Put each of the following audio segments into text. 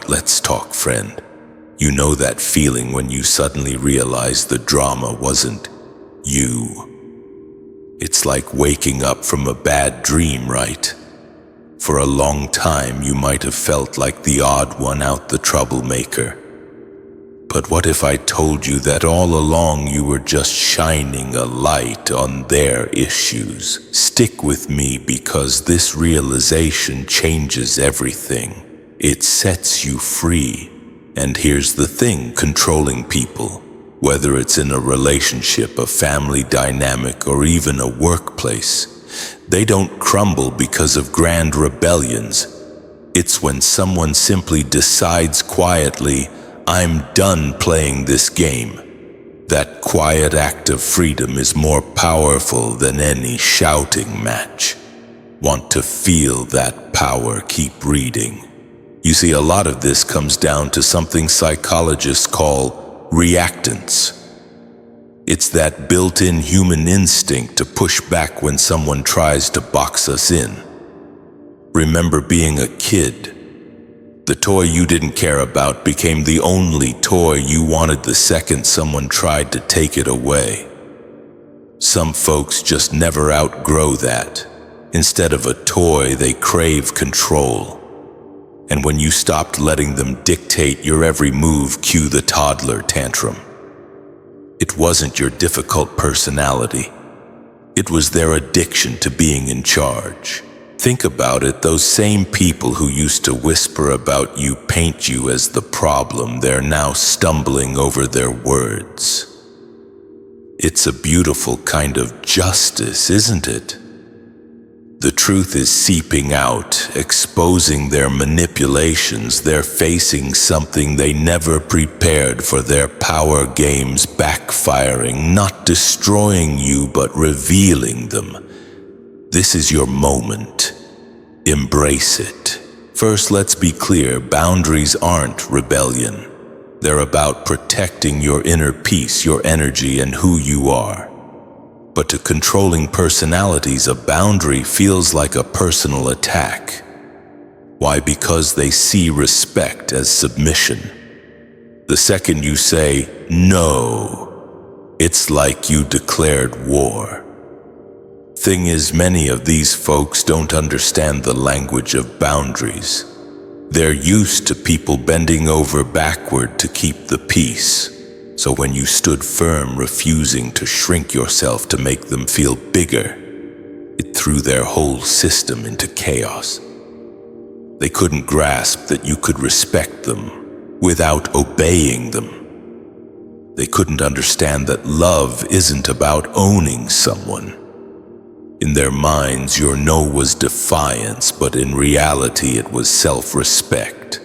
Alright, let's talk, friend. You know that feeling when you suddenly realize the drama wasn't you. It's like waking up from a bad dream, right? For a long time you might have felt like the odd one out, the troublemaker. But what if I told you that all along you were just shining a light on their issues? Stick with me, because this realization changes everything. It sets you free. And here's the thing, controlling people, whether it's in a relationship, a family dynamic, or even a workplace, they don't crumble because of grand rebellions. It's when someone simply decides quietly, I'm done playing this game. That quiet act of freedom is more powerful than any shouting match. Want to feel that power? Keep reading. You see, a lot of this comes down to something psychologists call reactance. It's that built-in human instinct to push back when someone tries to box us in. Remember being a kid? The toy you didn't care about became the only toy you wanted the second someone tried to take it away. Some folks just never outgrow that. Instead of a toy, they crave control. And when you stopped letting them dictate your every move, cue the toddler tantrum. It wasn't your difficult personality. It was their addiction to being in charge. Think about it, those same people who used to whisper about you, paint you as the problem, they're now stumbling over their words. It's a beautiful kind of justice, isn't it? The truth is seeping out, exposing their manipulations. They're facing something they never prepared for, their power games backfiring, not destroying you, but revealing them. This is your moment. Embrace it. First, let's be clear, boundaries aren't rebellion. They're about protecting your inner peace, your energy, and who you are. But to controlling personalities, a boundary feels like a personal attack. Why? Because they see respect as submission. The second you say, no, it's like you declared war. Thing is, many of these folks don't understand the language of boundaries. They're used to people bending over backward to keep the peace. So when you stood firm, refusing to shrink yourself to make them feel bigger, it threw their whole system into chaos. They couldn't grasp that you could respect them without obeying them. They couldn't understand that love isn't about owning someone. In their minds, your no was defiance, but in reality it was self-respect.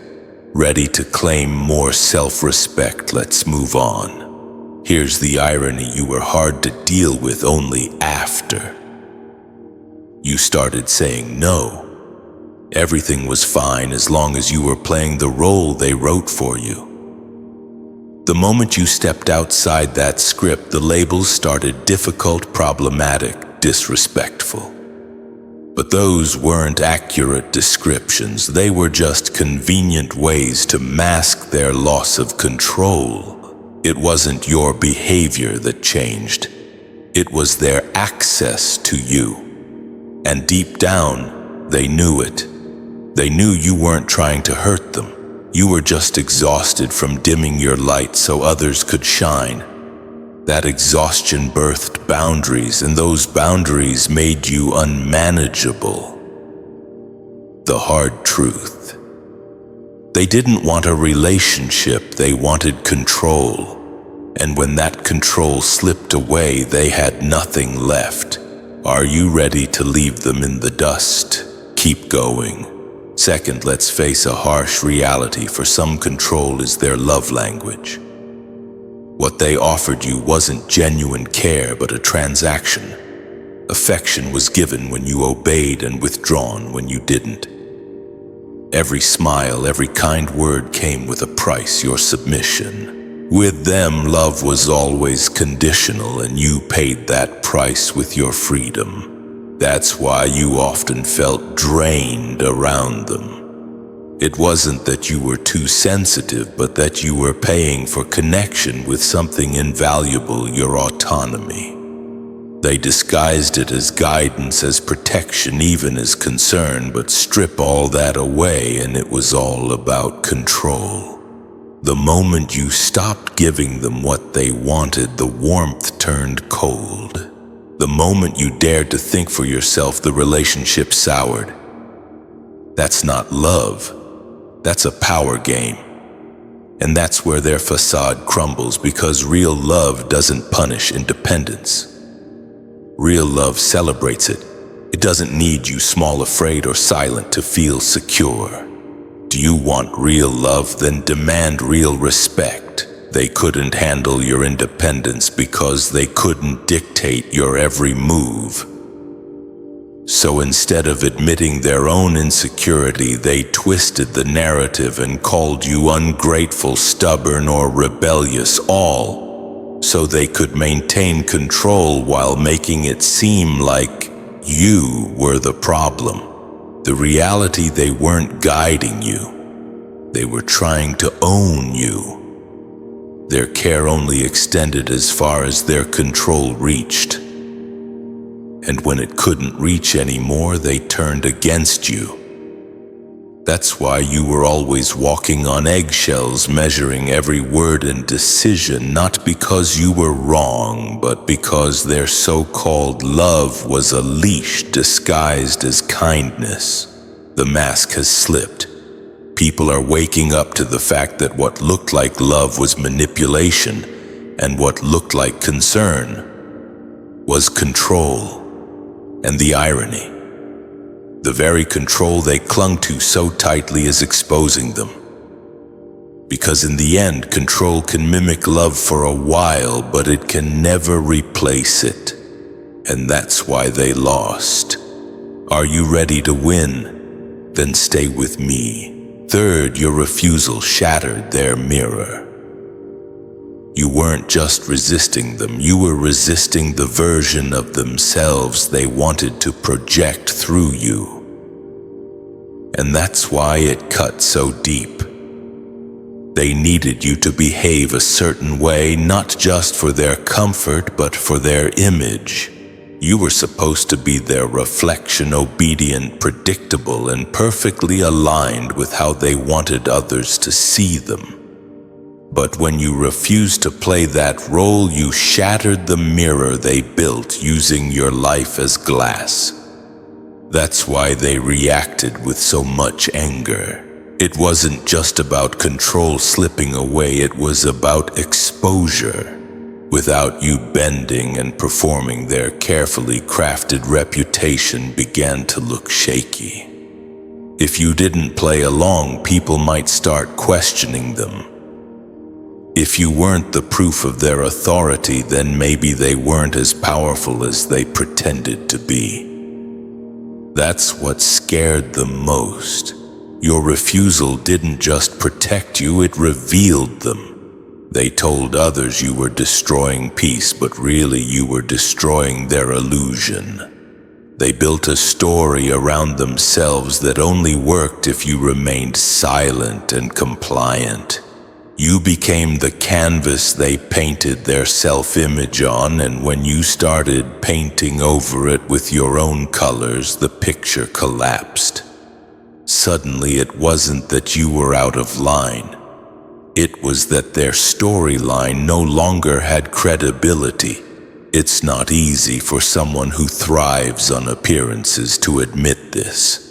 Ready to claim more self-respect, let's move on. Here's the irony, you were hard to deal with only after you started saying no. Everything was fine as long as you were playing the role they wrote for you. The moment you stepped outside that script, the labels started difficult, problematic, disrespectful. But those weren't accurate descriptions. They were just convenient ways to mask their loss of control. It wasn't your behavior that changed. It was their access to you. And deep down, they knew it. They knew you weren't trying to hurt them. You were just exhausted from dimming your light so others could shine. That exhaustion birthed boundaries, and those boundaries made you unmanageable. The hard truth. They didn't want a relationship, they wanted control. And when that control slipped away, they had nothing left. Are you ready to leave them in the dust? Keep going. Second, let's face a harsh reality. For some, control is their love language. What they offered you wasn't genuine care, but a transaction. Affection was given when you obeyed and withdrawn when you didn't. Every smile, every kind word came with a price, your submission. With them, love was always conditional, and you paid that price with your freedom. That's why you often felt drained around them. It wasn't that you were too sensitive, but that you were paying for connection with something invaluable, your autonomy. They disguised it as guidance, as protection, even as concern, but strip all that away and it was all about control. The moment you stopped giving them what they wanted, the warmth turned cold. The moment you dared to think for yourself, the relationship soured. That's not love. That's a power game. And that's where their facade crumbles, because real love doesn't punish independence. Real love celebrates it. It doesn't need you small, afraid, or silent to feel secure. Do you want real love? Then demand real respect. They couldn't handle your independence because they couldn't dictate your every move. So instead of admitting their own insecurity, they twisted the narrative and called you ungrateful, stubborn, or rebellious, all so they could maintain control while making it seem like you were the problem. The reality, they weren't guiding you. They were trying to own you. Their care only extended as far as their control reached. And when it couldn't reach anymore, they turned against you. That's why you were always walking on eggshells, measuring every word and decision, not because you were wrong, but because their so-called love was a leash disguised as kindness. The mask has slipped. People are waking up to the fact that what looked like love was manipulation, and what looked like concern was control. And the irony, the very control they clung to so tightly is exposing them. Because in the end, control can mimic love for a while, but it can never replace it. And that's why they lost. Are you ready to win? Then stay with me. Third, your refusal shattered their mirror. You weren't just resisting them, you were resisting the version of themselves they wanted to project through you. And that's why it cut so deep. They needed you to behave a certain way, not just for their comfort, but for their image. You were supposed to be their reflection, obedient, predictable, and perfectly aligned with how they wanted others to see them. But when you refused to play that role, you shattered the mirror they built using your life as glass. That's why they reacted with so much anger. It wasn't just about control slipping away, it was about exposure. Without you bending and performing, their carefully crafted reputation began to look shaky. If you didn't play along, people might start questioning them. If you weren't the proof of their authority, then maybe they weren't as powerful as they pretended to be. That's what scared them most. Your refusal didn't just protect you, it revealed them. They told others you were destroying peace, but really you were destroying their illusion. They built a story around themselves that only worked if you remained silent and compliant. You became the canvas they painted their self-image on, and when you started painting over it with your own colors, the picture collapsed. Suddenly, it wasn't that you were out of line. It was that their storyline no longer had credibility. It's not easy for someone who thrives on appearances to admit this.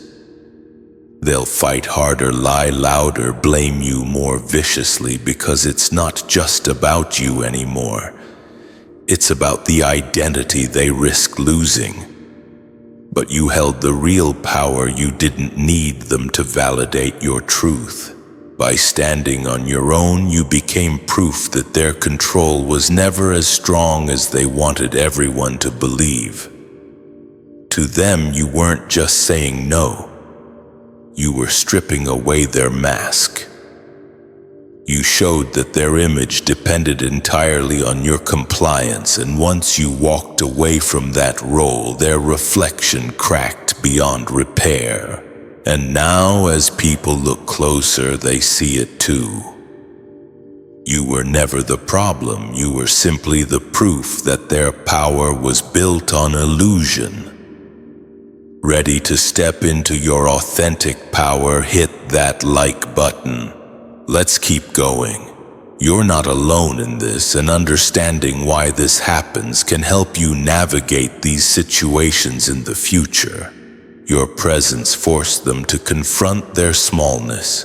They'll fight harder, lie louder, blame you more viciously, because it's not just about you anymore. It's about the identity they risk losing. But you held the real power. You didn't need them to validate your truth. By standing on your own, you became proof that their control was never as strong as they wanted everyone to believe. To them, you weren't just saying no. You were stripping away their mask. You showed that their image depended entirely on your compliance, and once you walked away from that role, their reflection cracked beyond repair. And now, as people look closer, they see it too. You were never the problem, you were simply the proof that their power was built on illusion. Ready to step into your authentic power, hit that like button. Let's keep going. You're not alone in this, and understanding why this happens can help you navigate these situations in the future. Your presence forced them to confront their smallness.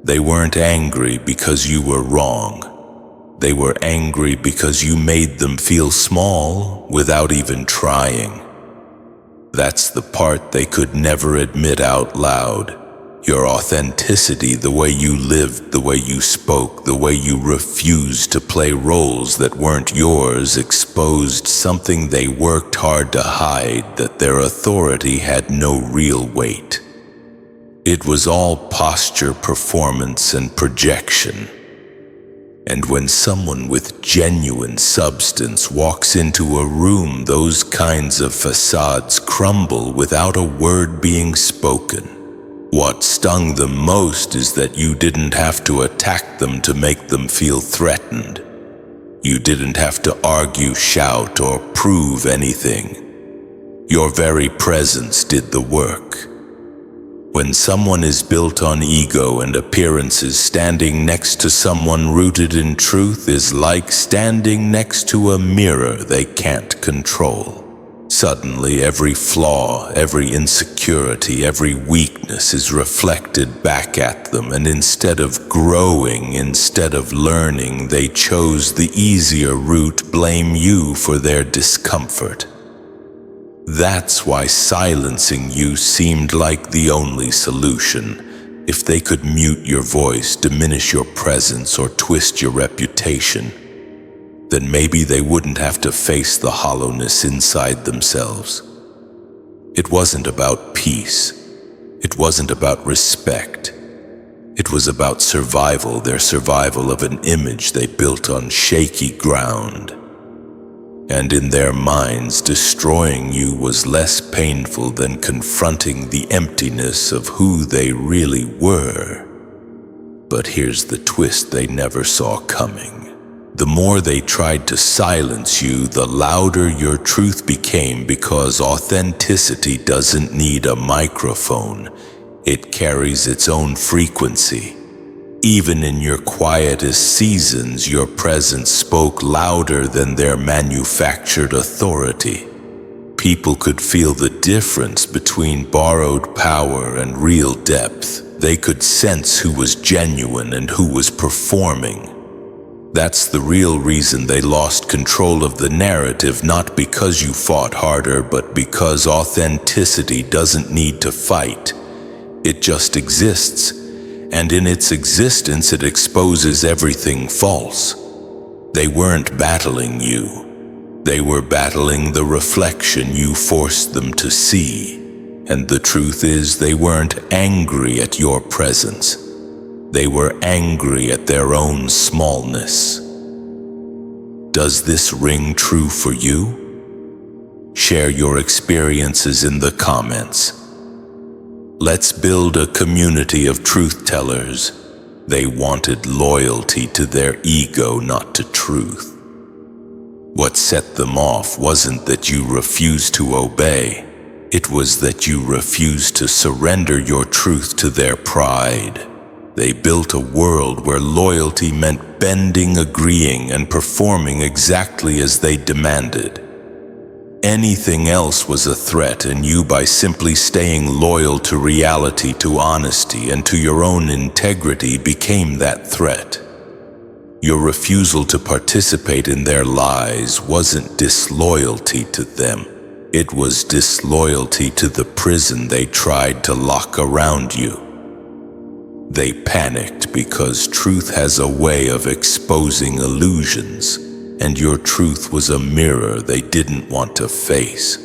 They weren't angry because you were wrong. They were angry because you made them feel small without even trying. That's the part they could never admit out loud. Your authenticity, the way you lived, the way you spoke, the way you refused to play roles that weren't yours, exposed something they worked hard to hide, that their authority had no real weight. It was all posture, performance, and projection. And when someone with genuine substance walks into a room, those kinds of facades crumble without a word being spoken. What stung them most is that you didn't have to attack them to make them feel threatened. You didn't have to argue, shout, or prove anything. Your very presence did the work. When someone is built on ego and appearances, standing next to someone rooted in truth is like standing next to a mirror they can't control. Suddenly, every flaw, every insecurity, every weakness is reflected back at them, and instead of growing, instead of learning, they chose the easier route, blame you for their discomfort. That's why silencing you seemed like the only solution. If they could mute your voice, diminish your presence, or twist your reputation, then maybe they wouldn't have to face the hollowness inside themselves. It wasn't about peace. It wasn't about respect. It was about survival, their survival of an image they built on shaky ground. And in their minds, destroying you was less painful than confronting the emptiness of who they really were. But here's the twist they never saw coming. The more they tried to silence you, the louder your truth became, because authenticity doesn't need a microphone. It carries its own frequency. Even in your quietest seasons, your presence spoke louder than their manufactured authority. People could feel the difference between borrowed power and real depth. They could sense who was genuine and who was performing. That's the real reason they lost control of the narrative, not because you fought harder, but because authenticity doesn't need to fight. It just exists, and in its existence it exposes everything false. They weren't battling you. They were battling the reflection you forced them to see. And the truth is, they weren't angry at your presence. They were angry at their own smallness. Does this ring true for you? Share your experiences in the comments. Let's build a community of truth tellers. They wanted loyalty to their ego, not to truth. What set them off wasn't that you refused to obey. It was that you refused to surrender your truth to their pride. They built a world where loyalty meant bending, agreeing, and performing exactly as they demanded. Anything else was a threat, and you, by simply staying loyal to reality, to honesty, and to your own integrity, became that threat. Your refusal to participate in their lies wasn't disloyalty to them. It was disloyalty to the prison they tried to lock around you. They panicked because truth has a way of exposing illusions, and your truth was a mirror they didn't want to face.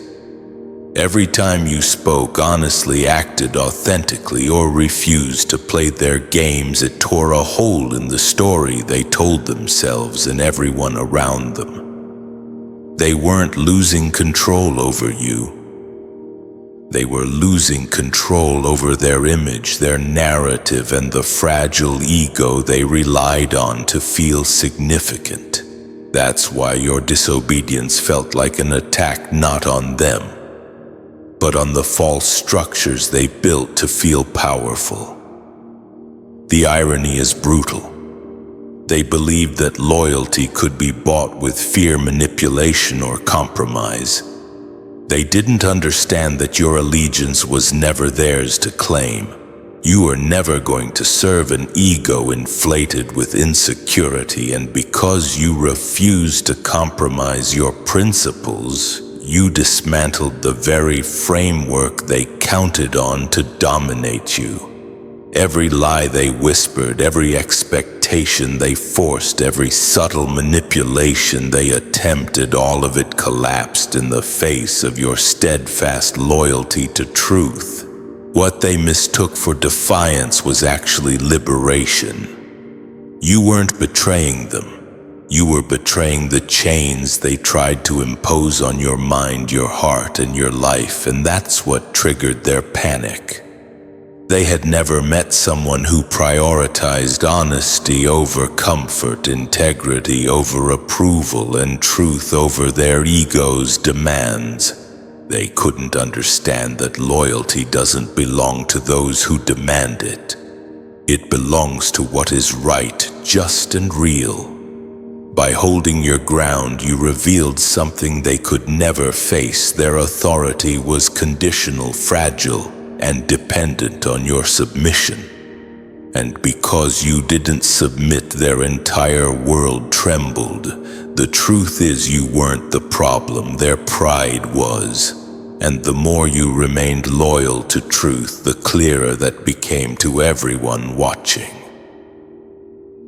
Every time you spoke honestly, acted authentically, or refused to play their games, it tore a hole in the story they told themselves and everyone around them. They weren't losing control over you. They were losing control over their image, their narrative, and the fragile ego they relied on to feel significant. That's why your disobedience felt like an attack not on them, but on the false structures they built to feel powerful. The irony is brutal. They believed that loyalty could be bought with fear, manipulation, or compromise. They didn't understand that your allegiance was never theirs to claim. You were never going to serve an ego inflated with insecurity, and because you refused to compromise your principles, you dismantled the very framework they counted on to dominate you. Every lie they whispered, every expectation they forced, every subtle manipulation they attempted, all of it collapsed in the face of your steadfast loyalty to truth. What they mistook for defiance was actually liberation. You weren't betraying them. You were betraying the chains they tried to impose on your mind, your heart, and your life, and that's what triggered their panic. They had never met someone who prioritized honesty over comfort, integrity over approval, and truth over their ego's demands. They couldn't understand that loyalty doesn't belong to those who demand it. It belongs to what is right, just, and real. By holding your ground, you revealed something they could never face. Their authority was conditional, fragile, and dependent on your submission. And because you didn't submit, their entire world trembled. The truth is, you weren't the problem, their pride was. And the more you remained loyal to truth, the clearer that became to everyone watching.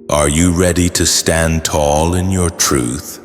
Are you ready to stand tall in your truth?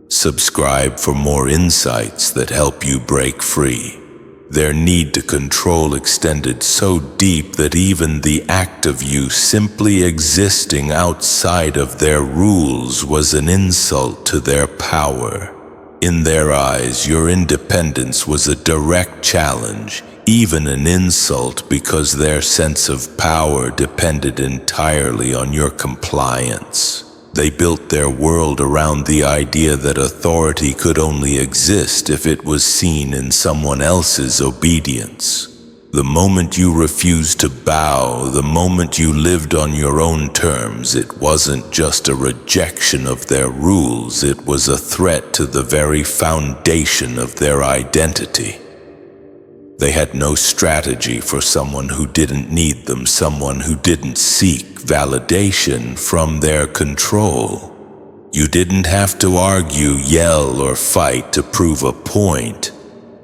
Subscribe for more insights that help you break free. Their need to control extended so deep that even the act of you simply existing outside of their rules was an insult to their power. In their eyes, your independence was a direct challenge, even an insult, because their sense of power depended entirely on your compliance. They built their world around the idea that authority could only exist if it was seen in someone else's obedience. The moment you refused to bow, the moment you lived on your own terms, it wasn't just a rejection of their rules, it was a threat to the very foundation of their identity. They had no strategy for someone who didn't need them, someone who didn't seek validation from their control. You didn't have to argue, yell, or fight to prove a point.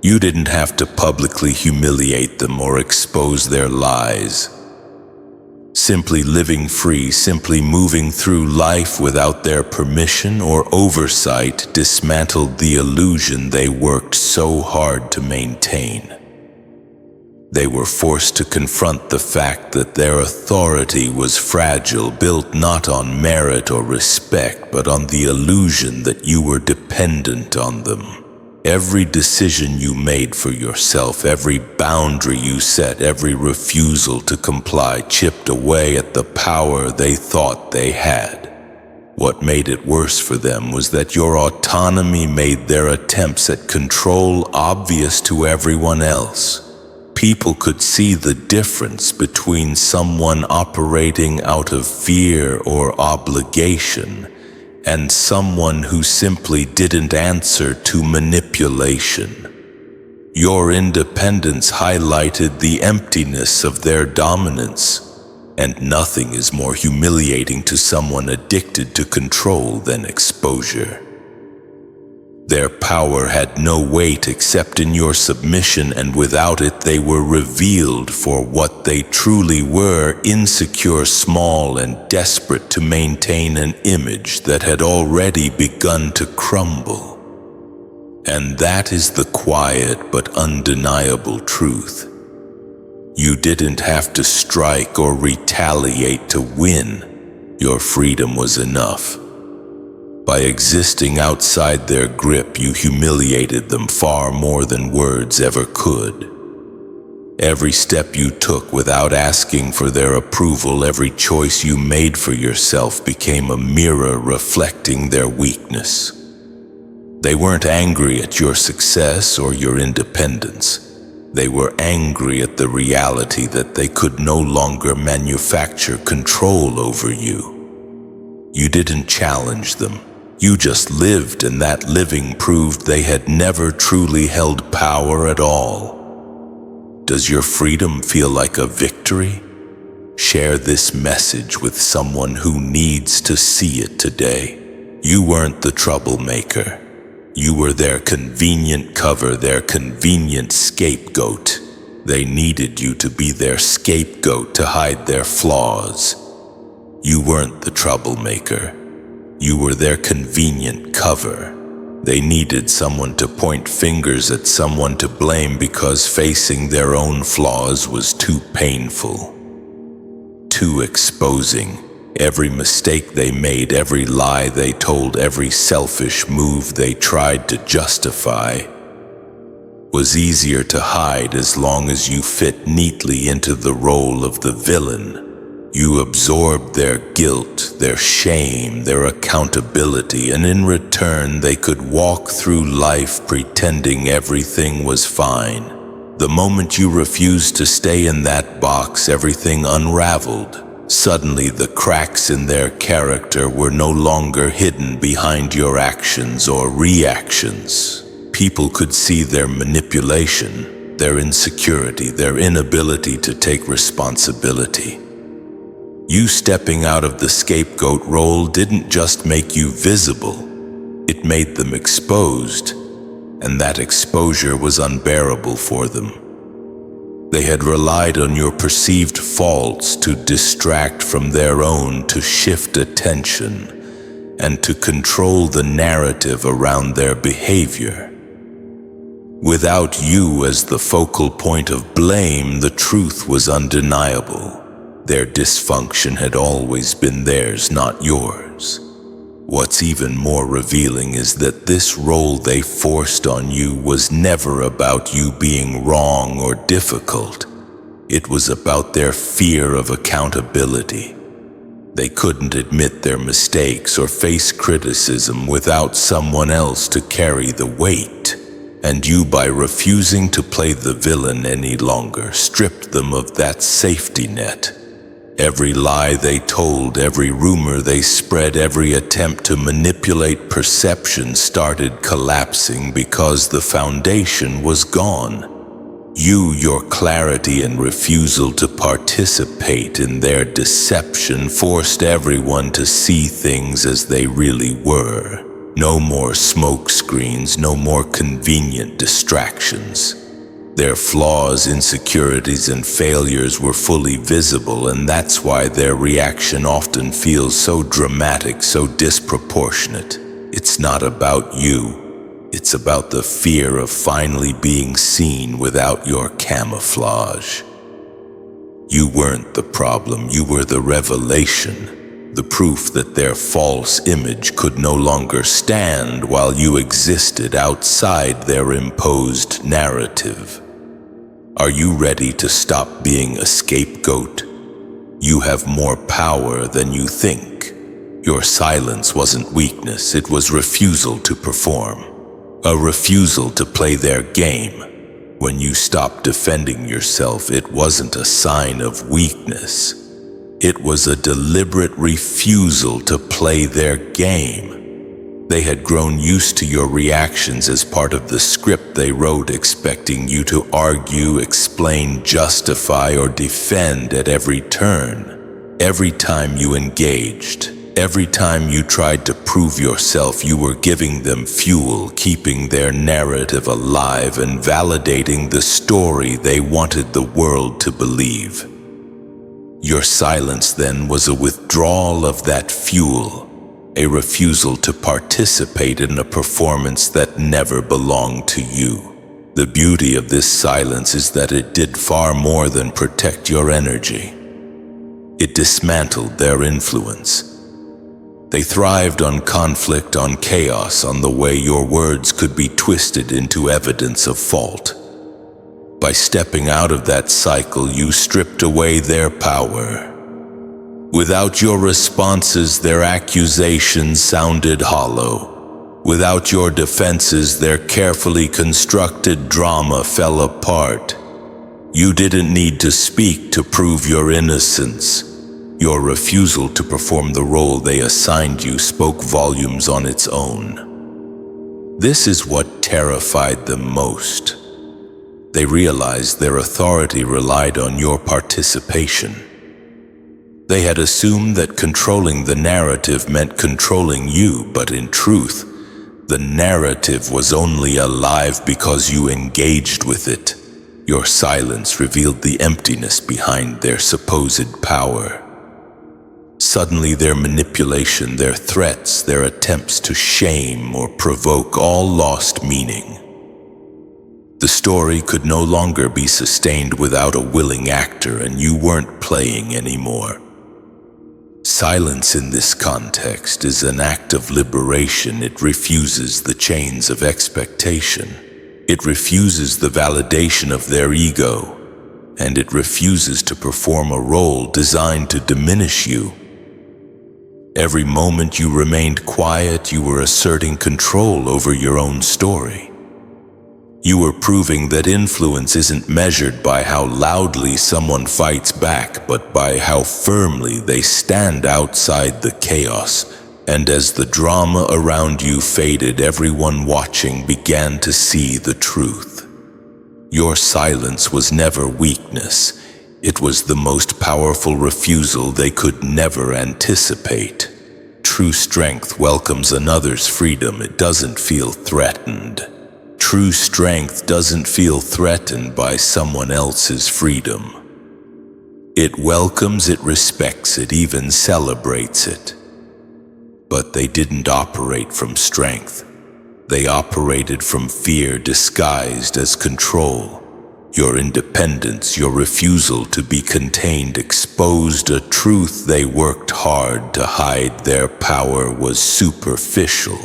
You didn't have to publicly humiliate them or expose their lies. Simply living free, simply moving through life without their permission or oversight dismantled the illusion they worked so hard to maintain. They were forced to confront the fact that their authority was fragile, built not on merit or respect, but on the illusion that you were dependent on them. Every decision you made for yourself, every boundary you set, every refusal to comply chipped away at the power they thought they had. What made it worse for them was that your autonomy made their attempts at control obvious to everyone else. People could see the difference between someone operating out of fear or obligation and someone who simply didn't answer to manipulation. Your independence highlighted the emptiness of their dominance, and nothing is more humiliating to someone addicted to control than exposure. Their power had no weight except in your submission, and without it they were revealed for what they truly were: insecure, small, and desperate to maintain an image that had already begun to crumble. And that is the quiet but undeniable truth. You didn't have to strike or retaliate to win. Your freedom was enough. By existing outside their grip, you humiliated them far more than words ever could. Every step you took without asking for their approval, every choice you made for yourself became a mirror reflecting their weakness. They weren't angry at your success or your independence. They were angry at the reality that they could no longer manufacture control over you. You didn't challenge them. You just lived, and that living proved they had never truly held power at all. Does your freedom feel like a victory? Share this message with someone who needs to see it today. You weren't the troublemaker. You were their convenient cover, their convenient scapegoat. They needed you to be their scapegoat to hide their flaws. You weren't the troublemaker. You were their convenient cover. They needed someone to point fingers at, someone to blame because facing their own flaws was too painful, too exposing. Every mistake they made, every lie they told, every selfish move they tried to justify was easier to hide as long as you fit neatly into the role of the villain. You absorbed their guilt, their shame, their accountability, and in return they could walk through life pretending everything was fine. The moment you refused to stay in that box, everything unraveled. Suddenly, the cracks in their character were no longer hidden behind your actions or reactions. People could see their manipulation, their insecurity, their inability to take responsibility. You stepping out of the scapegoat role didn't just make you visible, it made them exposed, and that exposure was unbearable for them. They had relied on your perceived faults to distract from their own, to shift attention, and to control the narrative around their behavior. Without you as the focal point of blame, the truth was undeniable. Their dysfunction had always been theirs, not yours. What's even more revealing is that this role they forced on you was never about you being wrong or difficult. It was about their fear of accountability. They couldn't admit their mistakes or face criticism without someone else to carry the weight. And you, by refusing to play the villain any longer, stripped them of that safety net. Every lie they told, every rumor they spread, every attempt to manipulate perception started collapsing because the foundation was gone. You, your clarity and refusal to participate in their deception forced everyone to see things as they really were. No more smoke screens, no more convenient distractions. Their flaws, insecurities, and failures were fully visible, and that's why their reaction often feels so dramatic, so disproportionate. It's not about you. It's about the fear of finally being seen without your camouflage. You weren't the problem, you were the revelation, the proof that their false image could no longer stand while you existed outside their imposed narrative. Are you ready to stop being a scapegoat? You have more power than you think. Your silence wasn't weakness, it was refusal to perform. A refusal to play their game. When you stopped defending yourself, it wasn't a sign of weakness. It was a deliberate refusal to play their game. They had grown used to your reactions as part of the script they wrote, expecting you to argue, explain, justify, or defend at every turn. Every time you engaged, every time you tried to prove yourself, you were giving them fuel, keeping their narrative alive and validating the story they wanted the world to believe. Your silence then was a withdrawal of that fuel, a refusal to participate in a performance that never belonged to you. The beauty of this silence is that it did far more than protect your energy. It dismantled their influence. They thrived on conflict, on chaos, on the way your words could be twisted into evidence of fault. By stepping out of that cycle, you stripped away their power. Without your responses, their accusations sounded hollow. Without your defenses, their carefully constructed drama fell apart. You didn't need to speak to prove your innocence. Your refusal to perform the role they assigned you spoke volumes on its own. This is what terrified them most. They realized their authority relied on your participation. They had assumed that controlling the narrative meant controlling you, but in truth, the narrative was only alive because you engaged with it. Your silence revealed the emptiness behind their supposed power. Suddenly their manipulation, their threats, their attempts to shame or provoke all lost meaning. The story could no longer be sustained without a willing actor, and you weren't playing anymore. Silence in this context is an act of liberation. It refuses the chains of expectation. It refuses the validation of their ego, and it refuses to perform a role designed to diminish you. Every moment you remained quiet, you were asserting control over your own story. You were proving that influence isn't measured by how loudly someone fights back, but by how firmly they stand outside the chaos. And as the drama around you faded, everyone watching began to see the truth. Your silence was never weakness. It was the most powerful refusal they could never anticipate. True strength welcomes another's freedom. It doesn't feel threatened. True strength doesn't feel threatened by someone else's freedom. It welcomes it, respects it, even celebrates it. But they didn't operate from strength. They operated from fear disguised as control. Your independence, your refusal to be contained, exposed a truth they worked hard to hide. Their power was superficial,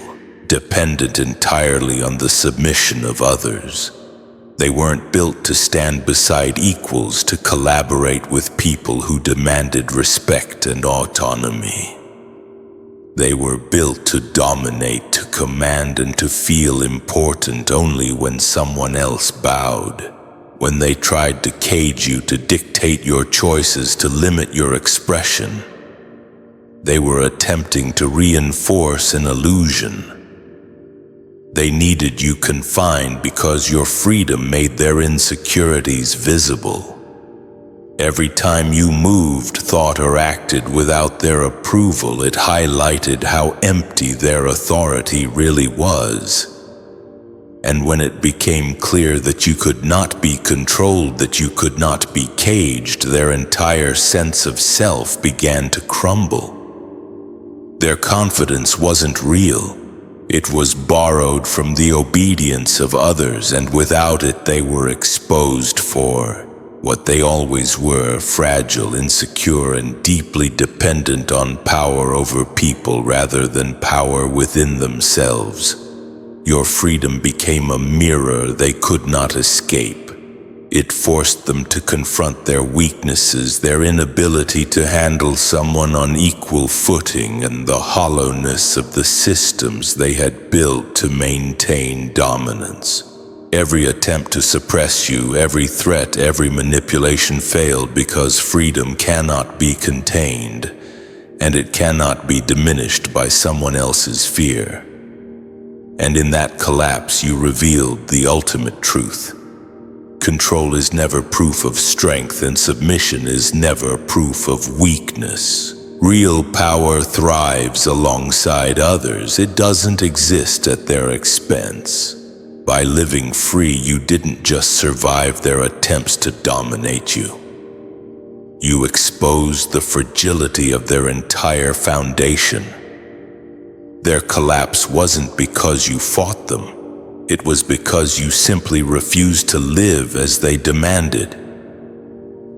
dependent entirely on the submission of others. They weren't built to stand beside equals, to collaborate with people who demanded respect and autonomy. They were built to dominate, to command, and to feel important only when someone else bowed. When they tried to cage you, to dictate your choices, to limit your expression, they were attempting to reinforce an illusion. They needed you confined because your freedom made their insecurities visible. Every time you moved, thought, or acted without their approval, it highlighted how empty their authority really was. And when it became clear that you could not be controlled, that you could not be caged, their entire sense of self began to crumble. Their confidence wasn't real. It was borrowed from the obedience of others, and without it they were exposed for what they always were: fragile, insecure, and deeply dependent on power over people rather than power within themselves. Your freedom became a mirror they could not escape. It forced them to confront their weaknesses, their inability to handle someone on equal footing, and the hollowness of the systems they had built to maintain dominance. Every attempt to suppress you, every threat, every manipulation failed because freedom cannot be contained, and it cannot be diminished by someone else's fear. And in that collapse, you revealed the ultimate truth. Control is never proof of strength, and submission is never proof of weakness. Real power thrives alongside others. It doesn't exist at their expense. By living free, you didn't just survive their attempts to dominate you. You exposed the fragility of their entire foundation. Their collapse wasn't because you fought them. It was because you simply refused to live as they demanded.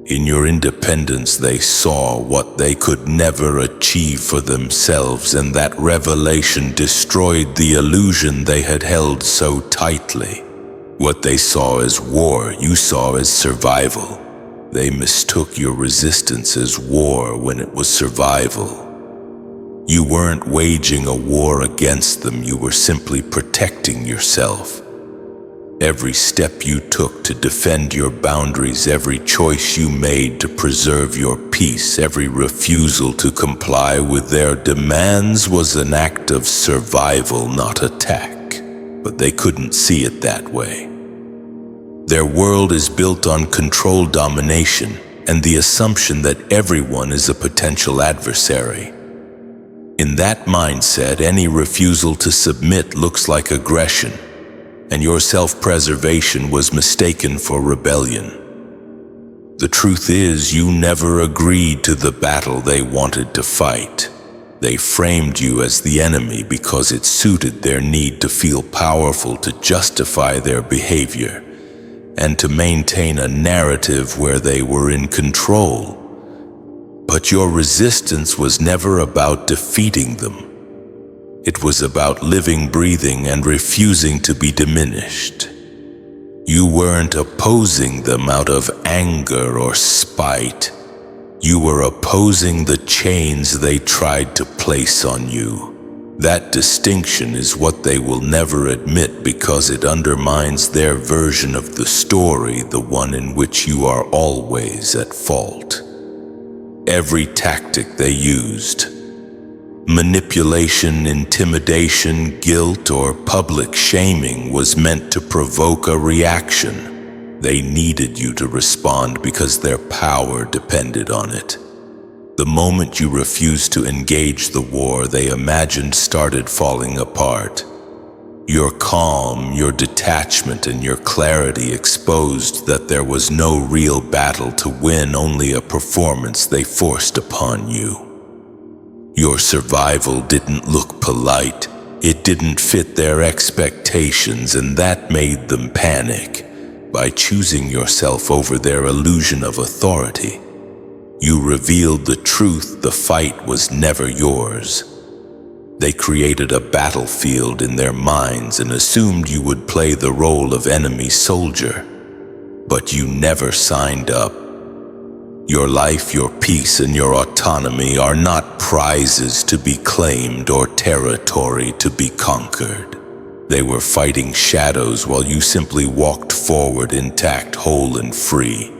In your independence, they saw what they could never achieve for themselves, and that revelation destroyed the illusion they had held so tightly. What they saw as war, you saw as survival. They mistook your resistance as war when it was survival. You weren't waging a war against them, you were simply protecting yourself. Every step you took to defend your boundaries, every choice you made to preserve your peace, every refusal to comply with their demands was an act of survival, not attack. But they couldn't see it that way. Their world is built on controlled domination and the assumption that everyone is a potential adversary. In that mindset, any refusal to submit looks like aggression, and your self-preservation was mistaken for rebellion. The truth is, you never agreed to the battle they wanted to fight. They framed you as the enemy because it suited their need to feel powerful, to justify their behavior, and to maintain a narrative where they were in control. But your resistance was never about defeating them. It was about living, breathing, and refusing to be diminished. You weren't opposing them out of anger or spite. You were opposing the chains they tried to place on you. That distinction is what they will never admit because it undermines their version of the story, the one in which you are always at fault. Every tactic they used, manipulation, intimidation, guilt, or public shaming, was meant to provoke a reaction. They needed you to respond because their power depended on it. The moment you refused to engage the war they imagined started falling apart. Your calm, your detachment, and your clarity exposed that there was no real battle to win, only a performance they forced upon you. Your survival didn't look polite. It didn't fit their expectations, and that made them panic. By choosing yourself over their illusion of authority, you revealed the truth: the fight was never yours. They created a battlefield in their minds and assumed you would play the role of enemy soldier. But you never signed up. Your life, your peace, and your autonomy are not prizes to be claimed or territory to be conquered. They were fighting shadows while you simply walked forward intact, whole, and free.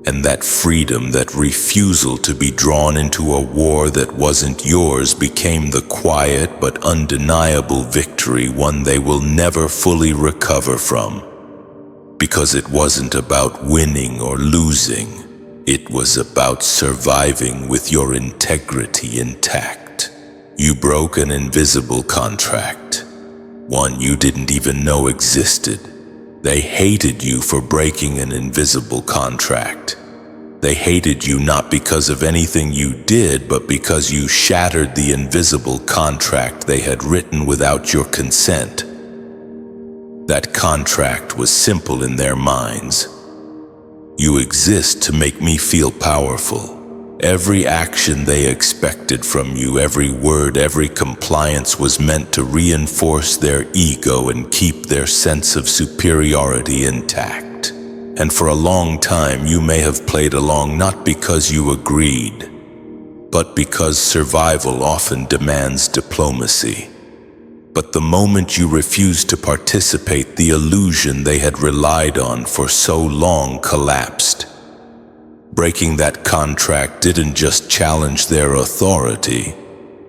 And that freedom, that refusal to be drawn into a war that wasn't yours, became the quiet but undeniable victory, one they will never fully recover from. Because it wasn't about winning or losing, it was about surviving with your integrity intact. You broke an invisible contract, one you didn't even know existed. They hated you for breaking an invisible contract. They hated you not because of anything you did, but because you shattered the invisible contract they had written without your consent. That contract was simple in their minds. You exist to make me feel powerful. Every action they expected from you, every word, every compliance was meant to reinforce their ego and keep their sense of superiority intact. And for a long time you may have played along, not because you agreed, but because survival often demands diplomacy. But the moment you refused to participate, the illusion they had relied on for so long collapsed. Breaking that contract didn't just challenge their authority,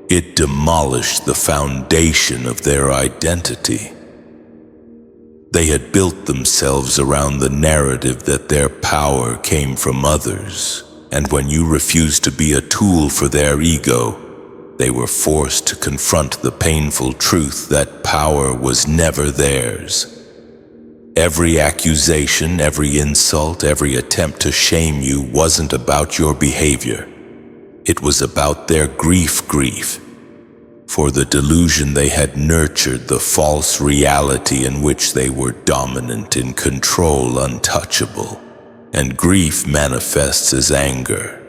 it demolished the foundation of their identity. They had built themselves around the narrative that their power came from others, and when you refused to be a tool for their ego, they were forced to confront the painful truth that power was never theirs. Every accusation, every insult, every attempt to shame you wasn't about your behavior. It was about their grief, for the delusion they had nurtured, the false reality in which they were dominant, in control, untouchable. And grief manifests as anger.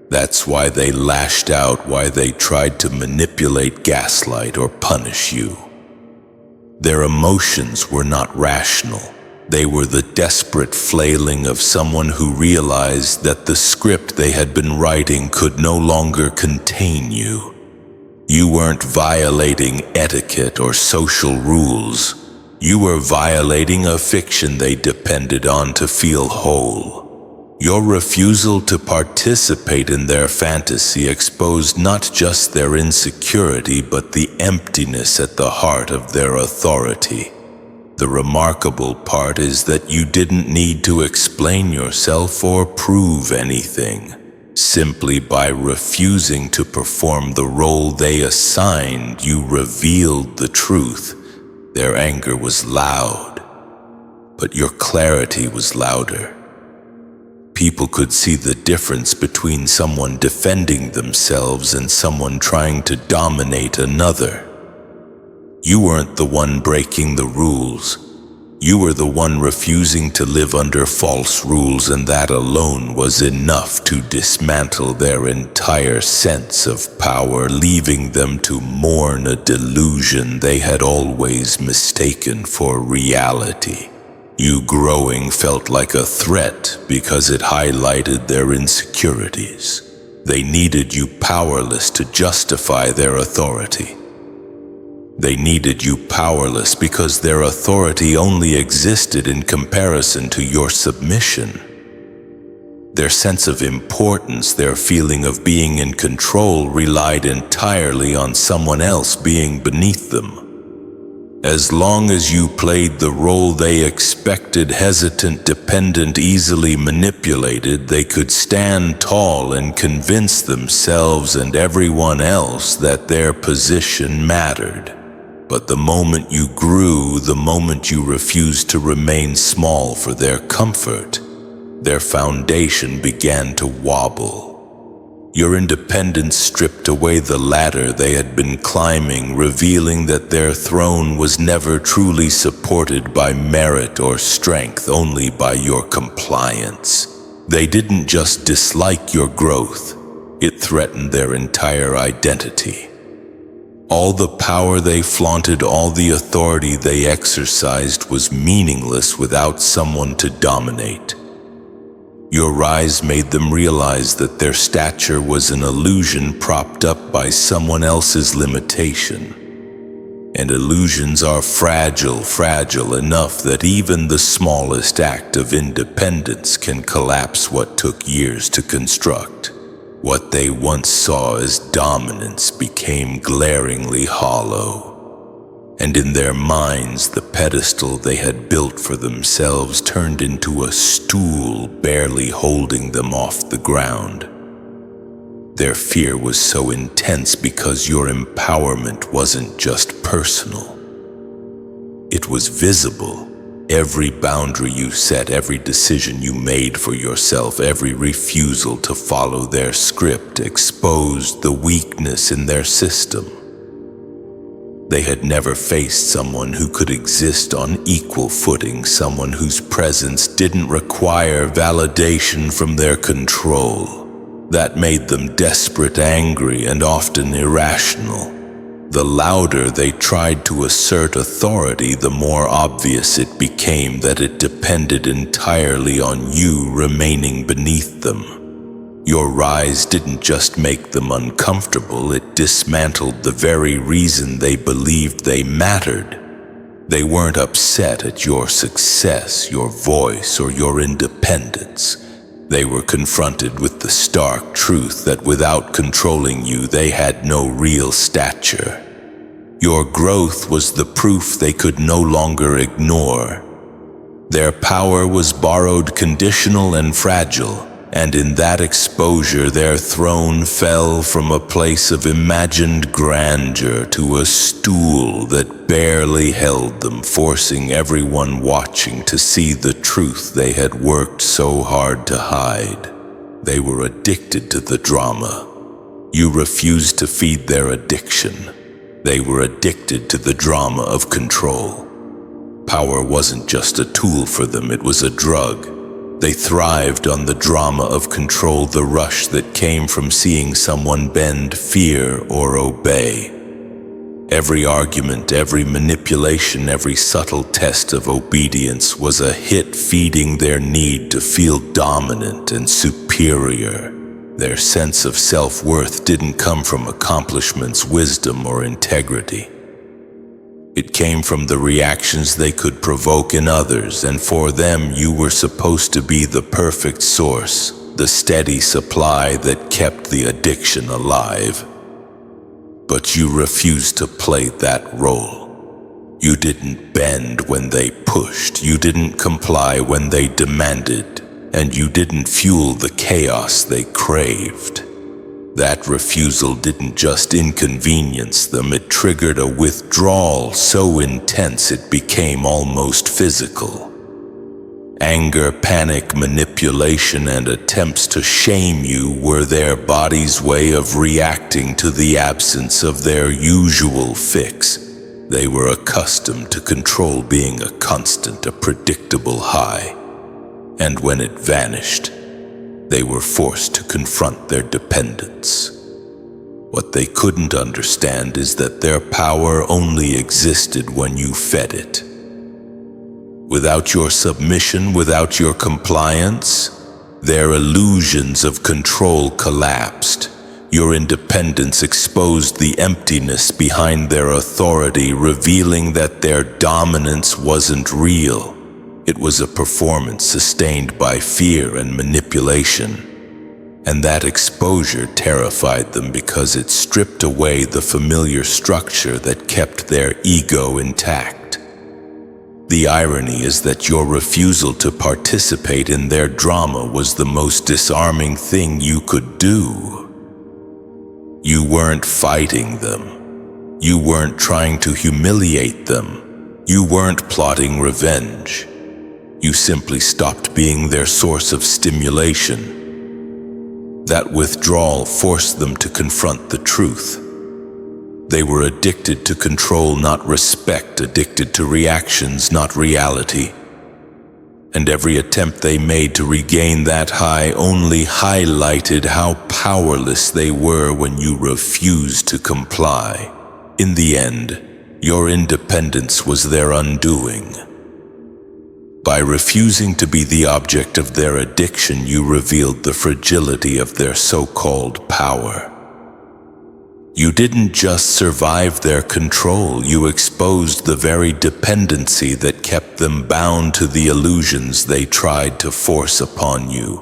That's why they lashed out, why they tried to manipulate, gaslight, or punish you. Their emotions were not rational. They were the desperate flailing of someone who realized that the script they had been writing could no longer contain you. You weren't violating etiquette or social rules. You were violating a fiction they depended on to feel whole. Your refusal to participate in their fantasy exposed not just their insecurity, but the emptiness at the heart of their authority. The remarkable part is that you didn't need to explain yourself or prove anything. Simply by refusing to perform the role they assigned, you revealed the truth. Their anger was loud, but your clarity was louder. People could see the difference between someone defending themselves and someone trying to dominate another. You weren't the one breaking the rules. You were the one refusing to live under false rules, and that alone was enough to dismantle their entire sense of power, leaving them to mourn a delusion they had always mistaken for reality. You growing felt like a threat because it highlighted their insecurities. They needed you powerless to justify their authority. They needed you powerless because their authority only existed in comparison to your submission. Their sense of importance, their feeling of being in control, relied entirely on someone else being beneath them. As long as you played the role they expected, hesitant, dependent, easily manipulated, they could stand tall and convince themselves and everyone else that their position mattered. But the moment you grew, the moment you refused to remain small for their comfort, their foundation began to wobble. Your independence stripped away the ladder they had been climbing, revealing that their throne was never truly supported by merit or strength, only by your compliance. They didn't just dislike your growth, it threatened their entire identity. All the power they flaunted, all the authority they exercised was meaningless without someone to dominate. Your rise made them realize that their stature was an illusion propped up by someone else's limitation. And illusions are fragile enough that even the smallest act of independence can collapse what took years to construct. What they once saw as dominance became glaringly hollow. And in their minds, the pedestal they had built for themselves turned into a stool barely holding them off the ground. Their fear was so intense because your empowerment wasn't just personal. It was visible. Every boundary you set, every decision you made for yourself, every refusal to follow their script exposed the weakness in their system. They had never faced someone who could exist on equal footing, someone whose presence didn't require validation from their control. That made them desperate, angry, and often irrational. The louder they tried to assert authority, the more obvious it became that it depended entirely on you remaining beneath them. Your rise didn't just make them uncomfortable, it dismantled the very reason they believed they mattered. They weren't upset at your success, your voice, or your independence. They were confronted with the stark truth that without controlling you, they had no real stature. Your growth was the proof they could no longer ignore. Their power was borrowed, conditional, and fragile. And in that exposure, their throne fell from a place of imagined grandeur to a stool that barely held them, forcing everyone watching to see the truth they had worked so hard to hide. They were addicted to the drama. You refused to feed their addiction. They were addicted to the drama of control. Power wasn't just a tool for them, it was a drug. They thrived on the drama of control, the rush that came from seeing someone bend, fear, or obey. Every argument, every manipulation, every subtle test of obedience was a hit, feeding their need to feel dominant and superior. Their sense of self-worth didn't come from accomplishments, wisdom, or integrity. It came from the reactions they could provoke in others, and for them you were supposed to be the perfect source, the steady supply that kept the addiction alive. But you refused to play that role. You didn't bend when they pushed, you didn't comply when they demanded, and you didn't fuel the chaos they craved. That refusal didn't just inconvenience them, it triggered a withdrawal so intense it became almost physical. Anger, panic, manipulation, and attempts to shame you were their body's way of reacting to the absence of their usual fix. They were accustomed to control being a constant, a predictable high. And when it vanished, they were forced to confront their dependence. What they couldn't understand is that their power only existed when you fed it. Without your submission, without your compliance, their illusions of control collapsed. Your independence exposed the emptiness behind their authority, revealing that their dominance wasn't real. It was a performance sustained by fear and manipulation. And that exposure terrified them because it stripped away the familiar structure that kept their ego intact. The irony is that your refusal to participate in their drama was the most disarming thing you could do. You weren't fighting them. You weren't trying to humiliate them. You weren't plotting revenge. You simply stopped being their source of stimulation. That withdrawal forced them to confront the truth. They were addicted to control, not respect, addicted to reactions, not reality. And every attempt they made to regain that high only highlighted how powerless they were when you refused to comply. In the end, your independence was their undoing. By refusing to be the object of their addiction, you revealed the fragility of their so-called power. You didn't just survive their control, you exposed the very dependency that kept them bound to the illusions they tried to force upon you.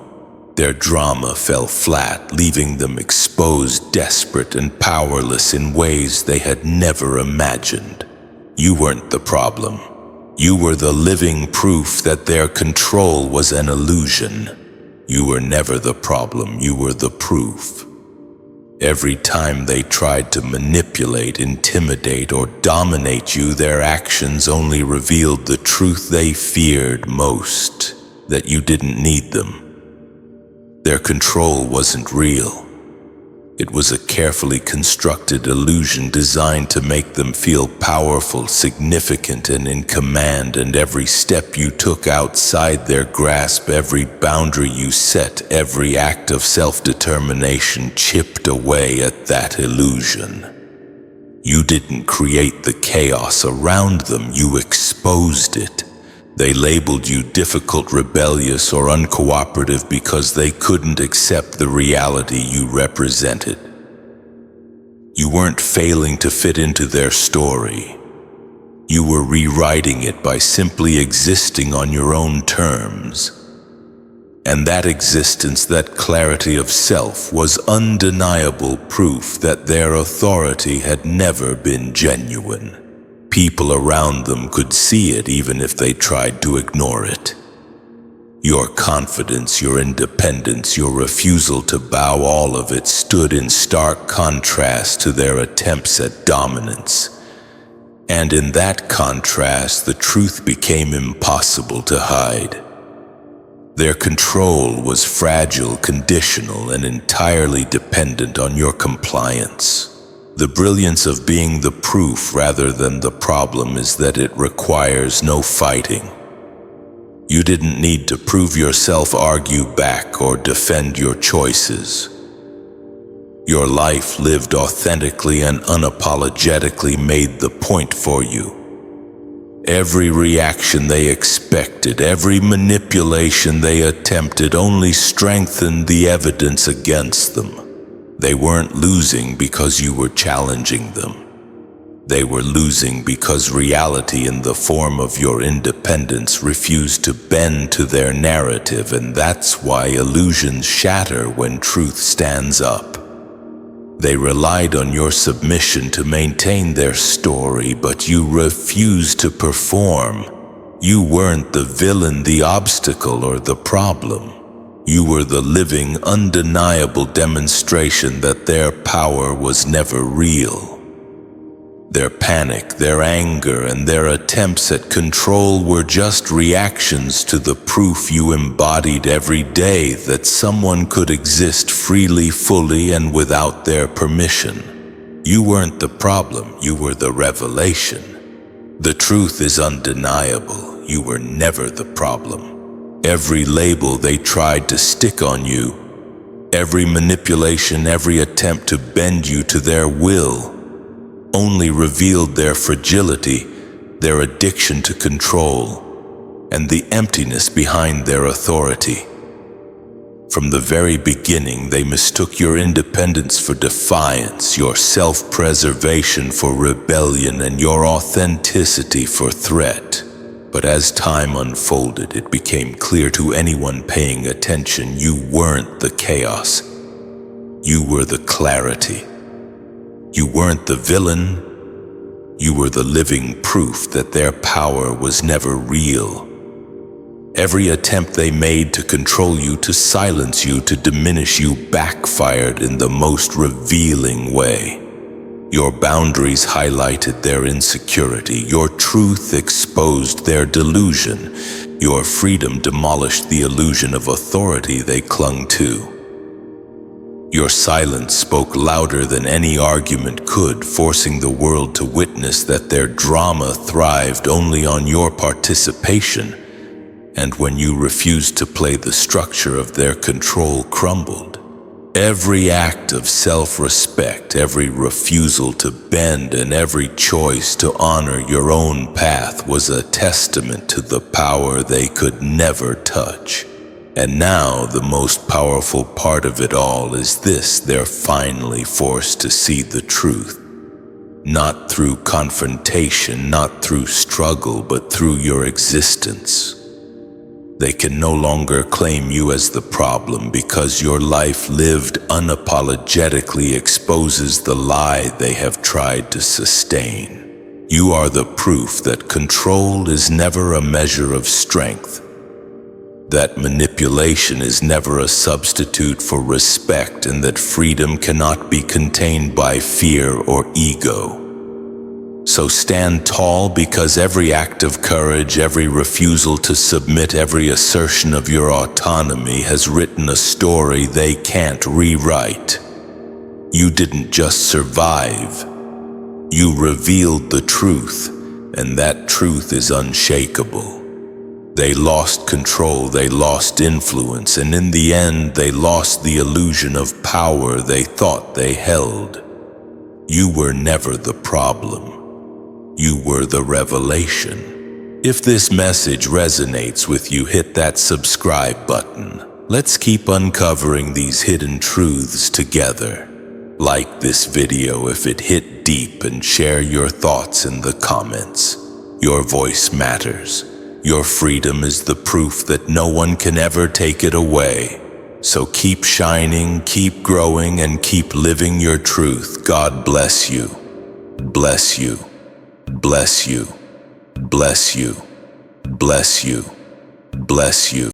Their drama fell flat, leaving them exposed, desperate, and powerless in ways they had never imagined. You weren't the problem. You were the living proof that their control was an illusion. You were never the problem, you were the proof. Every time they tried to manipulate, intimidate, or dominate you, their actions only revealed the truth they feared most, that you didn't need them. Their control wasn't real. It was a carefully constructed illusion designed to make them feel powerful, significant, and in command, and every step you took outside their grasp, every boundary you set, every act of self-determination chipped away at that illusion. You didn't create the chaos around them, you exposed it. They labeled you difficult, rebellious, or uncooperative because they couldn't accept the reality you represented. You weren't failing to fit into their story. You were rewriting it by simply existing on your own terms. And that existence, that clarity of self, was undeniable proof that their authority had never been genuine. People around them could see it even if they tried to ignore it. Your confidence, your independence, your refusal to bow, all of it stood in stark contrast to their attempts at dominance. And in that contrast, the truth became impossible to hide. Their control was fragile, conditional, and entirely dependent on your compliance. The brilliance of being the proof rather than the problem is that it requires no fighting. You didn't need to prove yourself, argue back, or defend your choices. Your life lived authentically and unapologetically made the point for you. Every reaction they expected, every manipulation they attempted only strengthened the evidence against them. They weren't losing because you were challenging them. They were losing because reality in the form of your independence refused to bend to their narrative, and that's why illusions shatter when truth stands up. They relied on your submission to maintain their story, but you refused to perform. You weren't the villain, the obstacle, or the problem. You were the living, undeniable demonstration that their power was never real. Their panic, their anger, and their attempts at control were just reactions to the proof you embodied every day that someone could exist freely, fully, and without their permission. You weren't the problem, you were the revelation. The truth is undeniable, you were never the problem. Every label they tried to stick on you, every manipulation, every attempt to bend you to their will, only revealed their fragility, their addiction to control, and the emptiness behind their authority. From the very beginning, they mistook your independence for defiance, your self-preservation for rebellion, and your authenticity for threat. But as time unfolded, it became clear to anyone paying attention you weren't the chaos. You were the clarity. You weren't the villain, you were the living proof that their power was never real. Every attempt they made to control you, to silence you, to diminish you backfired in the most revealing way. Your boundaries highlighted their insecurity, your truth exposed their delusion, your freedom demolished the illusion of authority they clung to. Your silence spoke louder than any argument could, forcing the world to witness that their drama thrived only on your participation, and when you refused to play, the structure of their control crumbled. Every act of self-respect, every refusal to bend, and every choice to honor your own path was a testament to the power they could never touch. And now the most powerful part of it all is this: they're finally forced to see the truth. Not through confrontation, not through struggle, but through your existence. They can no longer claim you as the problem because your life lived unapologetically exposes the lie they have tried to sustain. You are the proof that control is never a measure of strength, that manipulation is never a substitute for respect, and that freedom cannot be contained by fear or ego. So stand tall, because every act of courage, every refusal to submit, every assertion of your autonomy has written a story they can't rewrite. You didn't just survive, you revealed the truth, and that truth is unshakable. They lost control, they lost influence, and in the end, they lost the illusion of power they thought they held. You were never the problem. You were the revelation. If this message resonates with you, hit that subscribe button. Let's keep uncovering these hidden truths together. Like this video if it hit deep, and share your thoughts in the comments. Your voice matters. Your freedom is the proof that no one can ever take it away. So keep shining, keep growing, and keep living your truth. God bless you. Bless you. Bless you. Bless you. Bless you. Bless you.